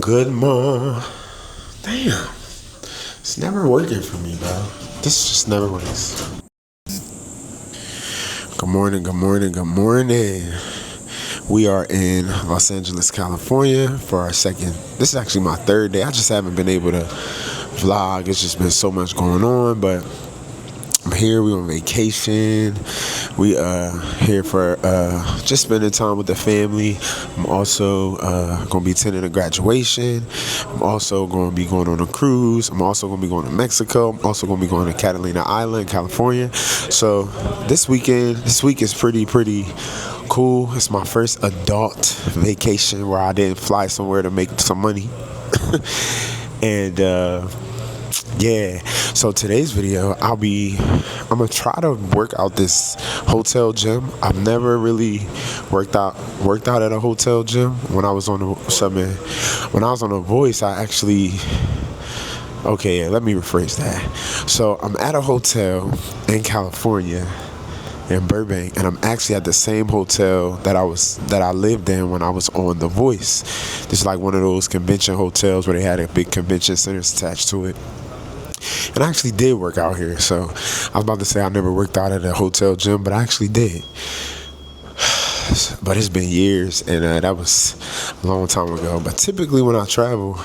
Good morning. Damn. It's never working for me, bro. This just never works. Good morning, good morning, good morning. We are in Los Angeles, California for our second. This is actually my third day. I just haven't been able to vlog. It's just been so much going on, but I'm here. We on vacation. We here for just spending time with the family. I'm also gonna be attending a graduation. I'm also gonna be going on a cruise. I'm also gonna be going to Mexico. I'm also gonna be going to Catalina Island, California. So this week is pretty cool. It's my first adult vacation where I didn't fly somewhere to make some money. And yeah, so today's video, I'm gonna try to work out this hotel gym. I've never really worked out at a hotel gym. When I was on The Voice, I actually, okay, yeah, let me rephrase that. So I'm at a hotel in California, in Burbank, and I'm actually at the same hotel that I lived in when I was on The Voice. This is like one of those convention hotels where they had a big convention center attached to it. And I actually did work out here. So I was about to say I never worked out at a hotel gym, but I actually did. But it's been years, and that was a long time ago. But typically when I travel,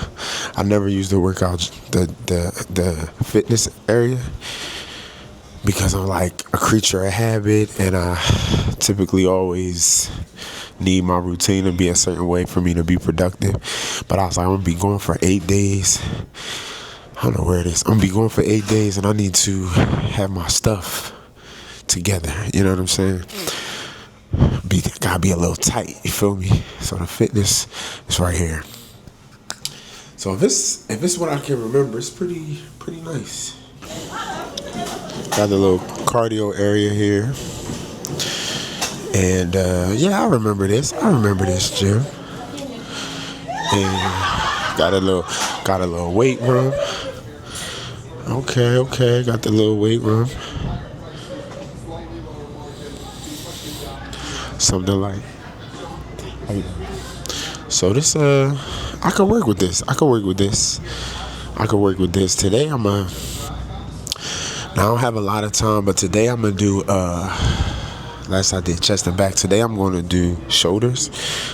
I never use the workout, the fitness area, because I'm like a creature of habit, and I typically always need my routine to be a certain way for me to be productive. But I was like, I'm gonna be going for 8 days. I don't know where it is. I'm gonna be going for 8 days, and I need to have my stuff together. You know what I'm saying? Gotta be a little tight. You feel me? So the fitness is right here. So if it's what I can remember, it's pretty nice. Got the little cardio area here, and yeah, I remember this. Gym, and got a little weight room. Okay, got the little weight room. Something like. So this I could work with this. Today now I don't have a lot of time, but today I'm gonna do last I did chest and back. Today I'm gonna do shoulders.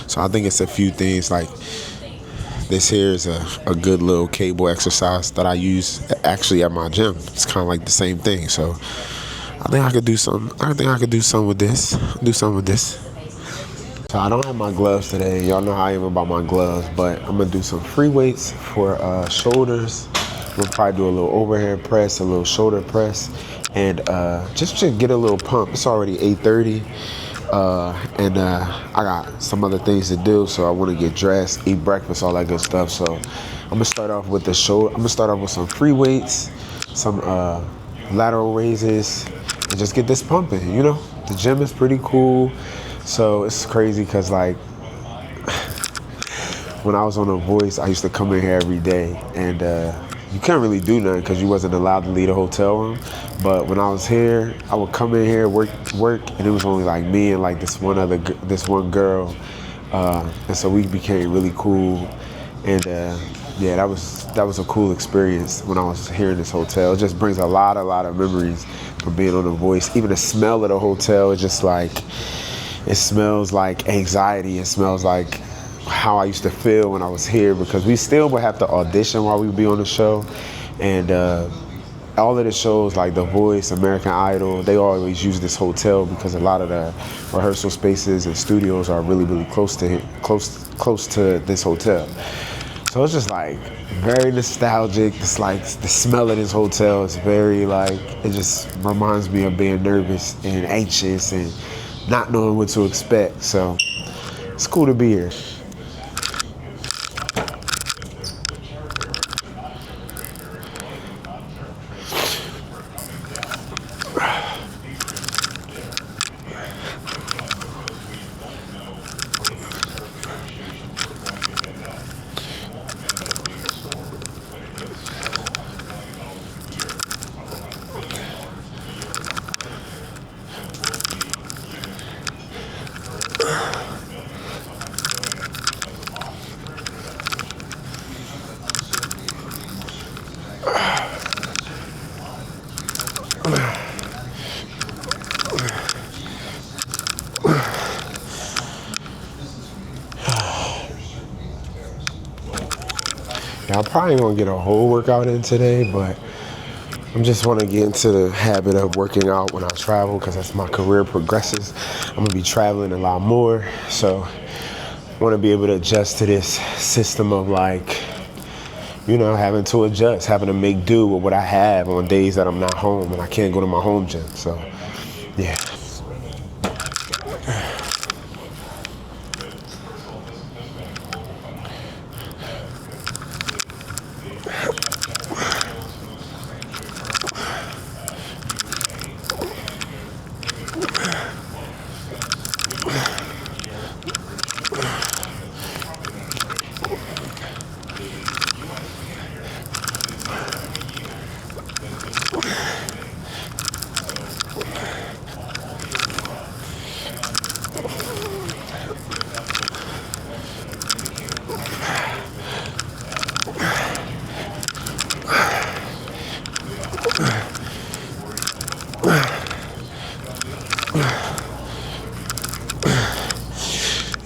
So I think it's a few things like this here is a good little cable exercise that I use actually at my gym. It's kind of like the same thing. So I think I could do some with this. So I don't have my gloves today. Y'all know how I am about my gloves, but I'm gonna do some free weights for shoulders. We'll probably do a little overhead press, a little shoulder press, and just to get a little pump. It's already 8:30. And I got some other things to do, so I want to get dressed, eat breakfast, all that good stuff. So I'm gonna start off with the shoulder. I'm gonna start off with some free weights, some lateral raises, and just get this pumping. You know, the gym is pretty cool. So it's crazy because like when I was on The Voice, I used to come in here every day, and you couldn't really do nothing because you wasn't allowed to leave the hotel room. But when I was here, I would come in here, work, and it was only like me and like this one girl, and so we became really cool. And yeah, that was a cool experience when I was here in this hotel. It just brings a lot of memories from being on The Voice. Even the smell of the hotel is just like, it smells like anxiety. It smells like how I used to feel when I was here, because we still would have to audition while we would be on the show. And all of the shows like The Voice, American Idol, they always use this hotel because a lot of the rehearsal spaces and studios are really close to this hotel. So it's just like very nostalgic. It's like the smell of this hotel is very like, it just reminds me of being nervous and anxious and not knowing what to expect. So it's cool to be here. Yeah, I'm probably gonna get a whole workout in today, but I'm just want to get into the habit of working out when I travel because as my career progresses, I'm gonna be traveling a lot more. So I want to be able to adjust to this system of like, having to adjust, having to make do with what I have on days that I'm not home and I can't go to my home gym. So, yeah.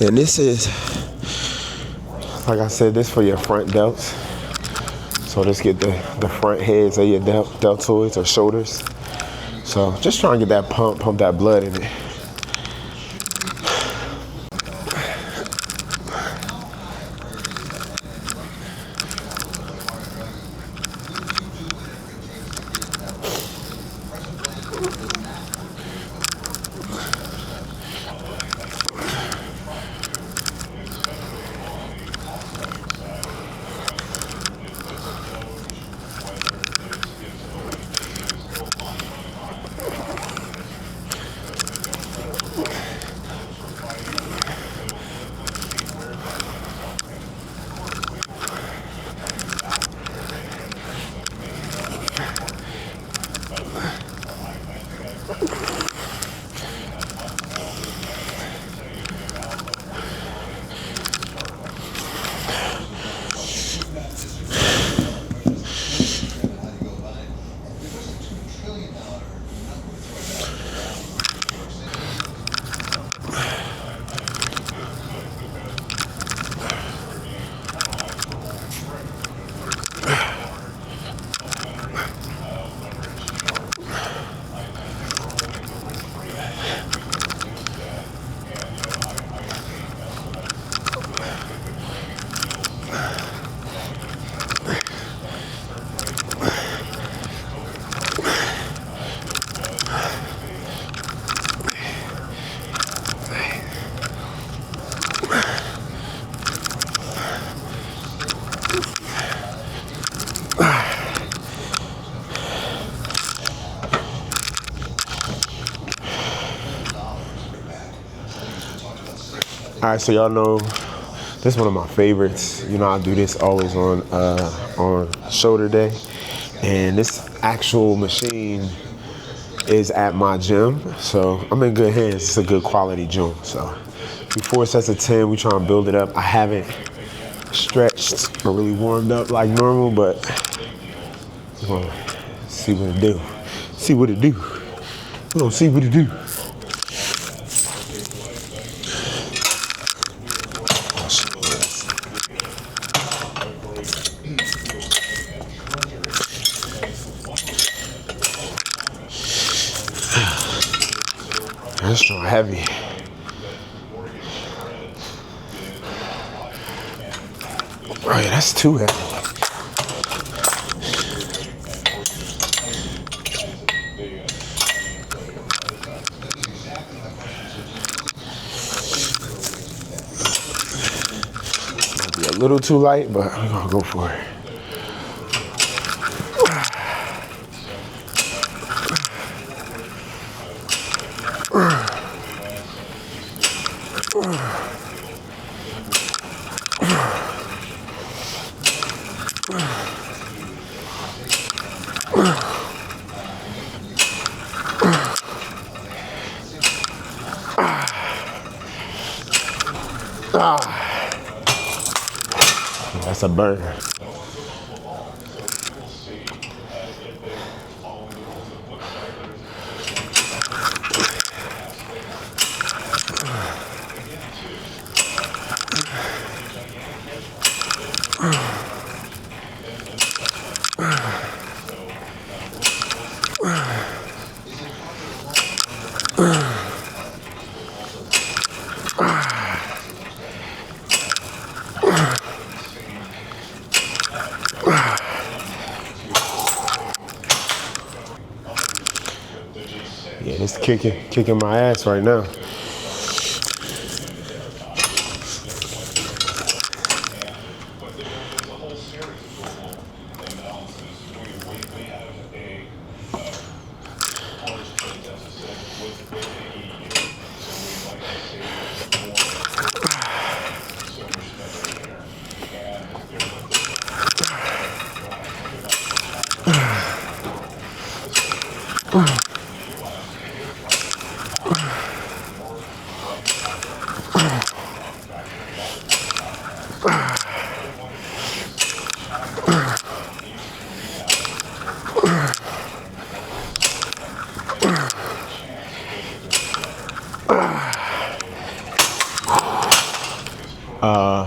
And this is, like I said, this for your front delts. So just get the front heads of your deltoids or shoulders. So just trying to get that pump that blood in it. All right, so y'all know this is one of my favorites. I do this always on shoulder day, and this actual machine is at my gym, so I'm in good hands. It's a good quality gym. So before sets of 10, we try and build it up. I haven't stretched or really warmed up like normal, but we're gonna see what it do. See what it do. We're gonna see what it do. That's strong heavy. Oh yeah, that's too heavy. Might be a little too light, but we're gonna go for it. That's a burn. It's kicking my ass right now.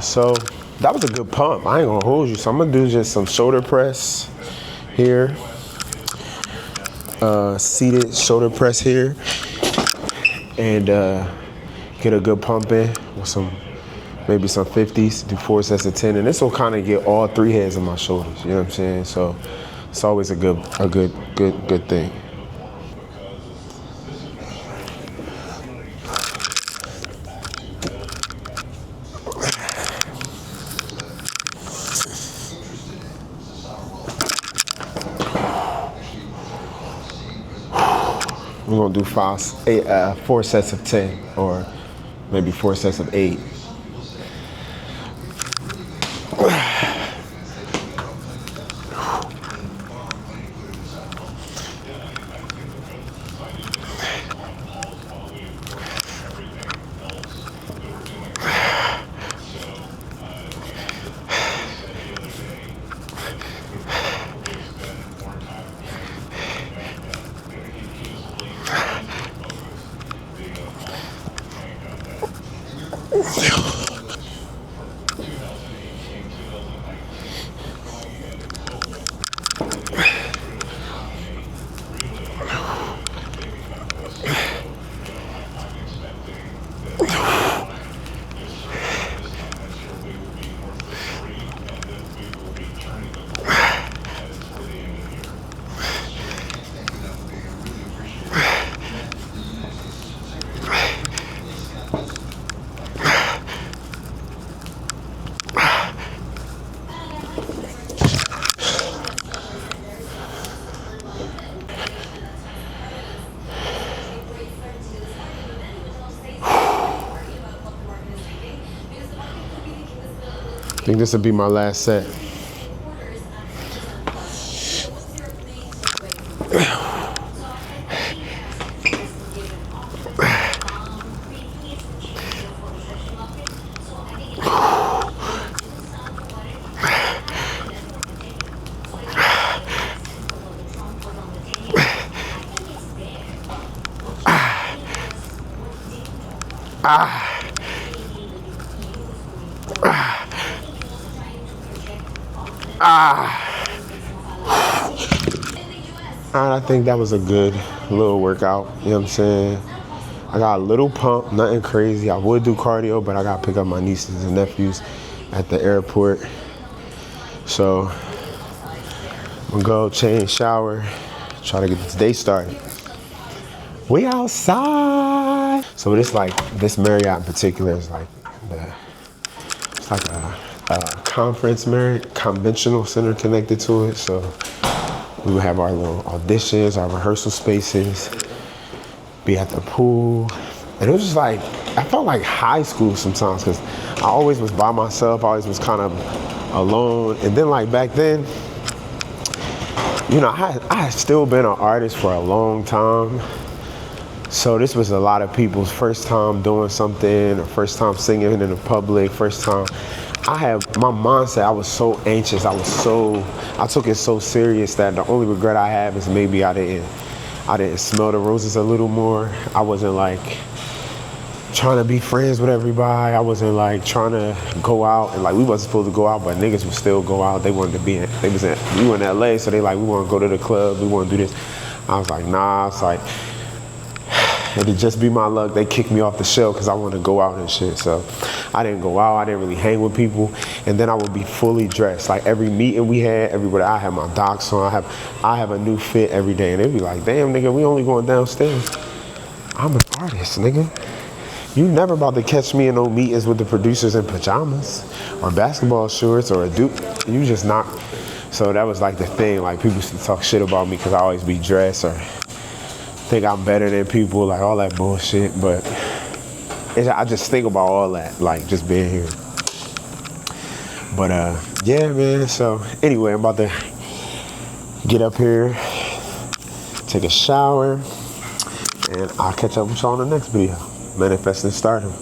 So that was a good pump. I ain't gonna hold you. So I'm gonna do just some shoulder press here. Seated shoulder press here. And get a good pump in with maybe some 50s, do 4 sets of 10. And this will kind of get all 3 heads of my shoulders. You know what I'm saying? So it's always a good thing. We're gonna do 4 sets of 10, or maybe 4 sets of 8. I think this will be my last set. I think that was a good little workout, you know what I'm saying? I got a little pump, nothing crazy. I would do cardio, but I gotta pick up my nieces and nephews at the airport. So I'm gonna go change, shower, try to get this day started. We outside. So this Marriott in particular is like it's like a conference Marriott, conventional center connected to it. So we would have our little auditions, our rehearsal spaces, be at the pool. And it was just like, I felt like high school sometimes, because I always was by myself, I always was kind of alone. And then like back then, you know, I had still been an artist for a long time. So this was a lot of people's first time doing something, or first time singing in the public, first time. My mindset, I was so anxious, I took it so serious that the only regret I have is maybe I didn't smell the roses a little more. I wasn't like trying to be friends with everybody. I wasn't like trying to go out, and like we wasn't supposed to go out, but niggas would still go out. They wanted to we were in LA, so they like, we want to go to the club, we want to do this. I was like, nah, it's like, it'd just be my luck. They kicked me off the show because I wanted to go out and shit. So I didn't go out. I didn't really hang with people. And then I would be fully dressed. Like every meeting we had, everybody, I have my docs on. I have a new fit every day. And they'd be like, damn, nigga, we only going downstairs. I'm an artist, nigga. You never about to catch me in no meetings with the producers in pajamas or basketball shorts or a dude. You just not. So that was like the thing. Like people used to talk shit about me because I always be dressed or think I'm better than people, like all that bullshit. But I just think about all that, like just being here. But yeah, man. So anyway, I'm about to get up here, take a shower, and I'll catch up with y'all in the next video. Manifesting Stardom.